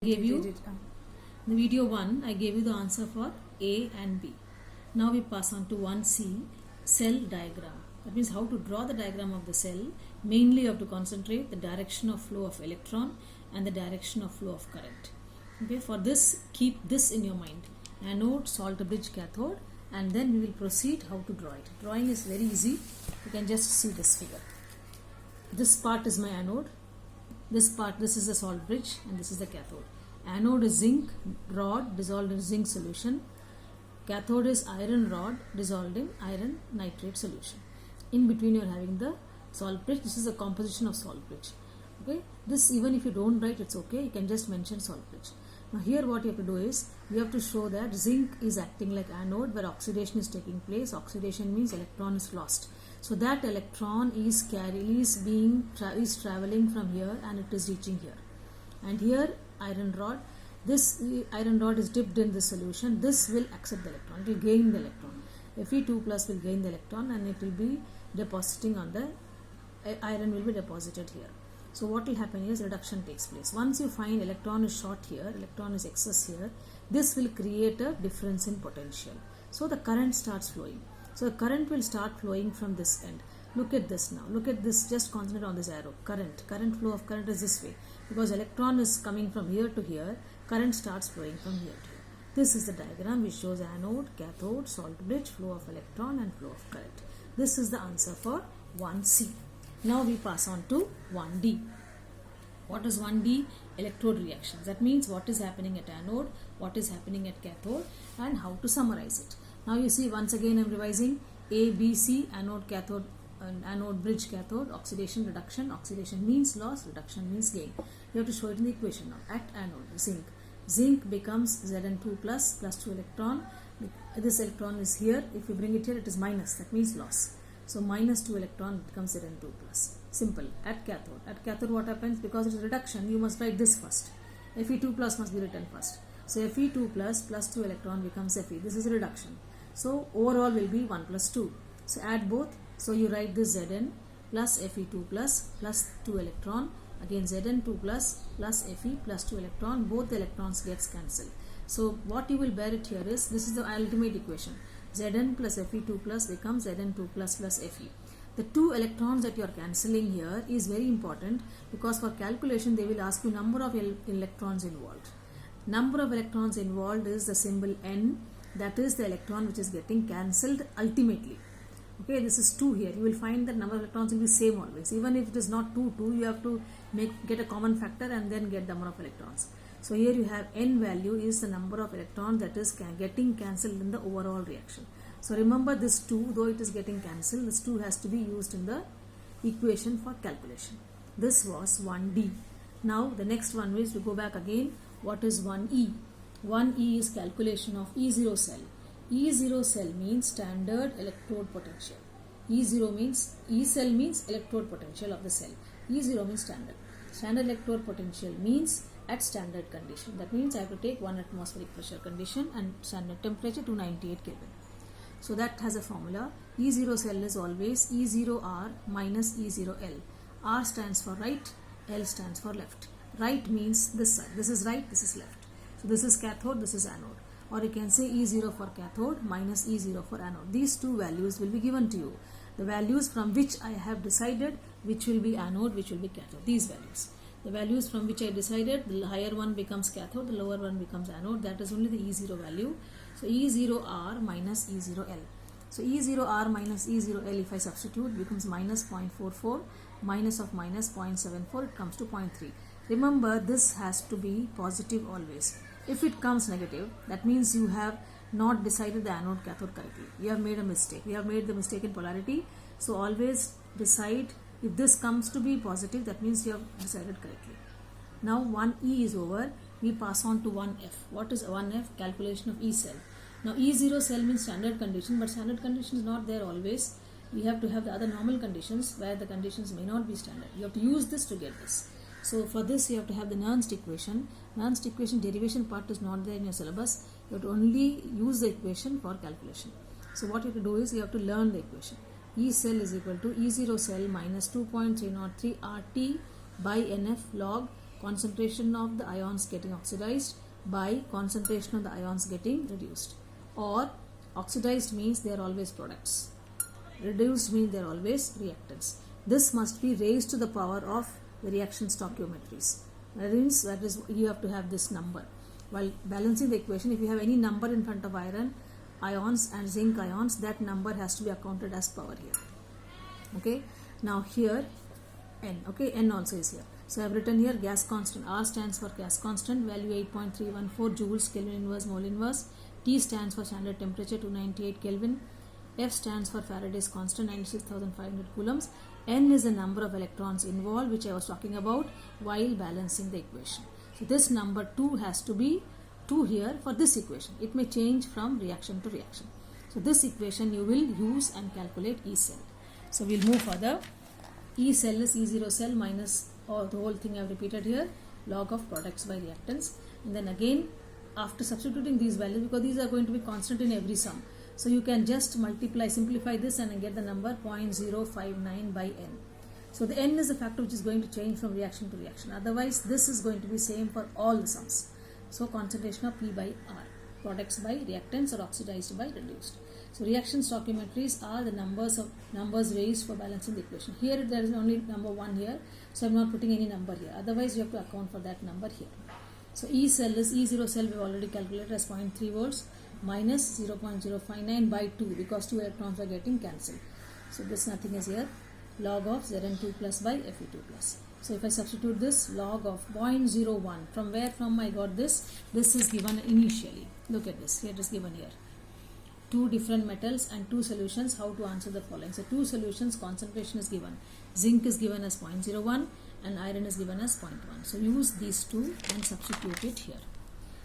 gave you the video 1. I gave you the answer for A and B. Now we pass on to 1C, cell diagram. That means how to draw the diagram of the cell. Mainly you have to concentrate the direction of flow of electron and the direction of flow of current. Okay, for this keep this in your mind: anode, salt bridge, cathode, and then we will proceed how to draw it. Drawing is very easy. You can just see this figure. This part is my anode. This is the salt bridge, and this is the cathode. Anode is zinc rod dissolved in zinc solution. Cathode is iron rod dissolved in iron nitrate solution. In between you are having the salt bridge. This is the composition of salt bridge. Okay, this even if you don't write, it's okay. You can just mention salt bridge. Now here what you have to do is you have to show that zinc is acting like anode where oxidation is taking place. Oxidation means electron is lost. So that electron is traveling from here and it is reaching here. And here iron rod. This iron rod is dipped in the solution. This will accept the electron. It will gain the electron. Fe2 plus will gain the electron and it will be depositing on the iron will be deposited here. So what will happen is reduction takes place. Once you find electron is short here, electron is excess here, this will create a difference in potential. So the current starts flowing. So the current will start flowing from this end. Look at this now. Look at this. Just concentrate on this arrow. Current flow of current is this way. Because electron is coming from here to here, current starts flowing from here to here. This is the diagram which shows anode, cathode, salt bridge, flow of electron and flow of current. This is the answer for 1C. Now we pass on to 1D. What is 1D? Electrode reactions. That means what is happening at anode, what is happening at cathode, and how to summarize it. Now you see, once again I am revising: A, B, C, anode, cathode, anode, bridge, cathode, oxidation, reduction. Oxidation means loss, reduction means gain. You have to show it in the equation now. At anode, zinc becomes Zn2 plus 2 electron. This electron is here. If you bring it here, it is minus. That means loss. So minus 2 electron becomes Zn2 plus. Simple. At cathode what happens? Because it is reduction, you must write this first. Fe2 plus must be written first. So Fe2 plus 2 electron becomes Fe. This is a reduction. So overall will be 1 plus 2. So add both. So you write this Zn plus Fe2 plus 2 electron. Again Zn2 plus Fe plus 2 electron. Both the electrons gets cancelled. So what you will bear it here is, this is the ultimate equation. Zn plus Fe2 plus becomes Zn2 plus Fe. The 2 electrons that you are cancelling here is very important, because for calculation they will ask you number of electrons involved. Number of electrons involved is the symbol N. That is the electron which is getting cancelled ultimately. Okay, this is 2 here. You will find that number of electrons will be same always. Even if it is not 2, you have to get a common factor and then get the number of electrons. So here you have N value is the number of electrons that is getting cancelled in the overall reaction. So remember this 2, though it is getting cancelled, this 2 has to be used in the equation for calculation. This was 1D. Now the next one is, we go back again. What is 1E? 1E is calculation of E0 cell. E0 cell means standard electrode potential. E0 means, E cell means electrode potential of the cell. E0 means standard. Standard electrode potential means at standard condition. That means I have to take 1 atmospheric pressure condition and standard temperature 298 Kelvin. So that has a formula. E0 cell is always E0R minus E0L. R stands for right, L stands for left. Right means this side. This is right, this is left. So this is cathode, this is anode. Or you can say E0 for cathode minus E0 for anode. These two values will be given to you. The values from which I have decided which will be anode, which will be cathode. These values. The values from which I decided, the higher one becomes cathode, the lower one becomes anode. That is only the E0 value. So E0R minus E0L. So E0R minus E0L, if I substitute, becomes minus 0.44, minus of minus 0.74, it comes to 0.3. Remember, this has to be positive always. If it comes negative, that means you have not decided the anode cathode correctly. You have made a mistake. We have made the mistake in polarity. So always decide, if this comes to be positive, that means you have decided correctly. Now 1E is over. We pass on to 1F. What is 1F? Calculation of E cell. Now E0 cell means standard condition, but standard condition is not there always. We have to have the other normal conditions where the conditions may not be standard. You have to use this to get this. So for this you have to have the Nernst equation. Nernst equation derivation part is not there in your syllabus. You have to only use the equation for calculation. So what you have to do is you have to learn the equation. E cell is equal to E0 cell minus 2.303 RT by NF log concentration of the ions getting oxidized by concentration of the ions getting reduced. Or oxidized means they are always products, reduced means they are always reactants. This must be raised to the power of the reaction stoichiometries. That is you have to have this number. While balancing the equation, if you have any number in front of iron ions and zinc ions, that number has to be accounted as power here. Okay, now here N, okay, N also is here. So I have written here gas constant. R stands for gas constant, value 8.314 joules, Kelvin inverse, mole inverse. T stands for standard temperature, 298 Kelvin. F stands for Faraday's constant, 96,500 coulombs. N is the number of electrons involved, which I was talking about while balancing the equation. So this number 2 has to be 2 here for this equation. It may change from reaction to reaction. So this equation you will use and calculate E cell. So we'll move further. E cell is E0 cell minus, or the whole thing I have repeated here, log of products by reactants. And then again, after substituting these values, because these are going to be constant in every sum, so you can just simplify this and get the number 0.059 by N. So the N is the factor which is going to change from reaction to reaction. Otherwise, this is going to be same for all the sums. So concentration of P by R, products by reactants or oxidized by reduced. So reaction stoichiometries are the numbers raised for balancing the equation. Here there is only number 1 here, so I am not putting any number here. Otherwise, you have to account for that number here. So E cell is E0 cell we have already calculated as 0.3 volts minus 0.059 by 2, because 2 electrons are getting cancelled. So this nothing is here. Log of Zn2 plus by Fe2 plus. So if I substitute this, log of 0.01, from I got this is given initially. Look at this, here it is given here. 2 different metals and 2 solutions, how to answer the following. So 2 solutions, concentration is given. Zinc is given as 0.01 and iron is given as 0.1. So use these 2 and substitute it here.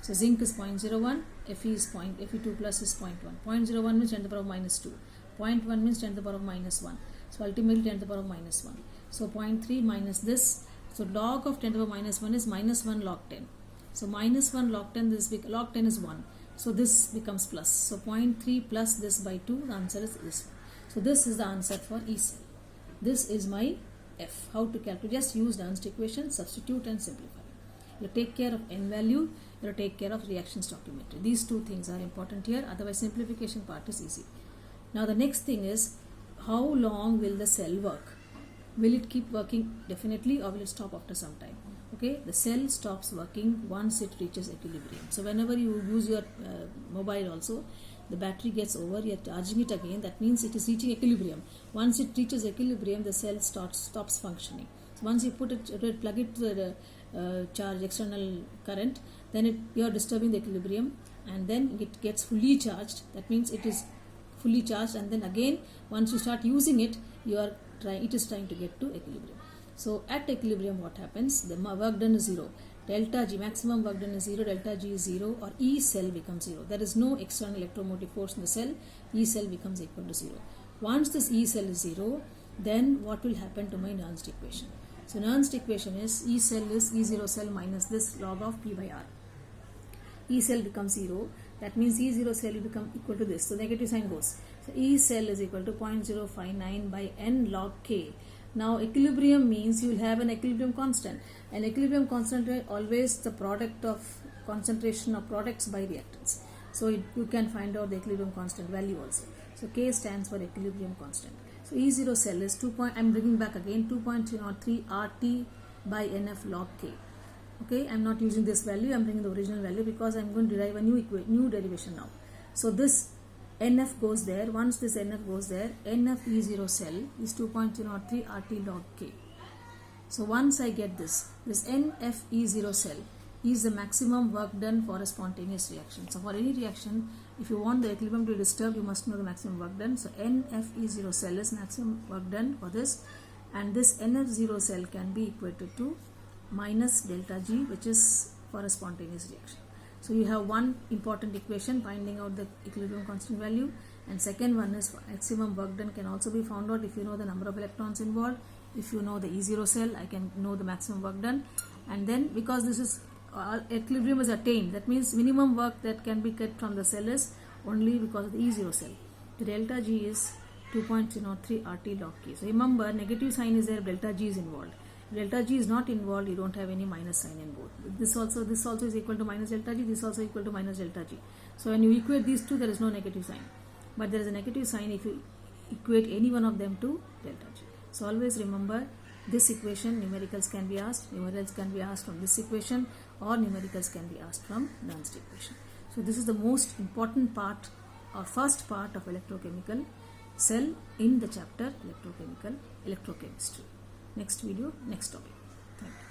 So zinc is 0.01, Fe2 plus is 0.1. 0.01 means 10 to the power of minus 2. 0.1 means 10 to the power of minus 1. So ultimately 10 to the power of minus 1. So 0.3 minus this. So log of 10 to the power of minus 1 is minus 1 log 10. So minus 1 log 10, log 10 is 1. So this becomes plus. So 0.3 plus this by 2, the answer is this one. So this is the answer for E cell. This is my F. How to calculate? Just use Nernst equation, substitute and simplify. You take care of N value, you take care of reaction stoichiometry. These 2 things are important here, otherwise simplification part is easy. Now the next thing is, how long will the cell work? Will it keep working definitely, or will it stop after some time? Okay, the cell stops working once it reaches equilibrium. So whenever you use your mobile also, the battery gets over, you are charging it again, that means it is reaching equilibrium. Once it reaches equilibrium, the cell stops functioning. So once you plug it to the charge external current, then you are disturbing the equilibrium, and then it gets fully charged. That means it is fully charged, and then again once you start using it, it is trying to get to equilibrium. So at equilibrium, what happens? The work done is 0. Delta G, maximum work done is 0, delta G is 0, or E cell becomes 0. There is no external electromotive force in the cell. E cell becomes equal to 0. Once this E cell is 0, then what will happen to my Nernst equation? So Nernst equation is E cell is E0 cell minus this log of P by R. E cell becomes 0. That means E0 cell will become equal to this. So negative sign goes. So E cell is equal to 0.059 by N log K. Now equilibrium means you will have an equilibrium constant. An equilibrium constant is always the product of concentration of products by reactants. So you can find out the equilibrium constant value also. So K stands for equilibrium constant. So E0 cell is I am bringing back again 2.303 RT by NF log K. Okay, I am not using this value, I am bringing the original value because I am going to derive a new derivation now. So this NF goes there. Once this NF goes there, NF E0 cell is 2.303 RT log K. So once I get this NF E0 cell is the maximum work done for a spontaneous reaction. So for any reaction, if you want the equilibrium to be disturbed, you must know the maximum work done. So NF E0 cell is maximum work done for this, and this NF0 cell can be equated to minus delta G, which is for a spontaneous reaction. So you have one important equation finding out the equilibrium constant value, and second one is maximum work done can also be found out if you know the number of electrons involved. If you know the E0 cell, I can know the maximum work done, and then because this is equilibrium is attained, that means minimum work that can be get from the cell is only because of the E0 cell. The delta G is 2.03 RT log K. So remember, negative sign is there if delta G is involved. delta G is not involved, you don't have any minus sign in both. This also is equal to minus delta G, this also equal to minus delta G. So when you equate these two, there is no negative sign. But there is a negative sign if you equate any one of them to delta G. So always remember this equation, numericals can be asked from this equation, or numericals can be asked from Nernst equation. So this is the most important part or first part of electrochemical cell in the chapter electrochemical electrochemistry. Next video, next topic. Thank you.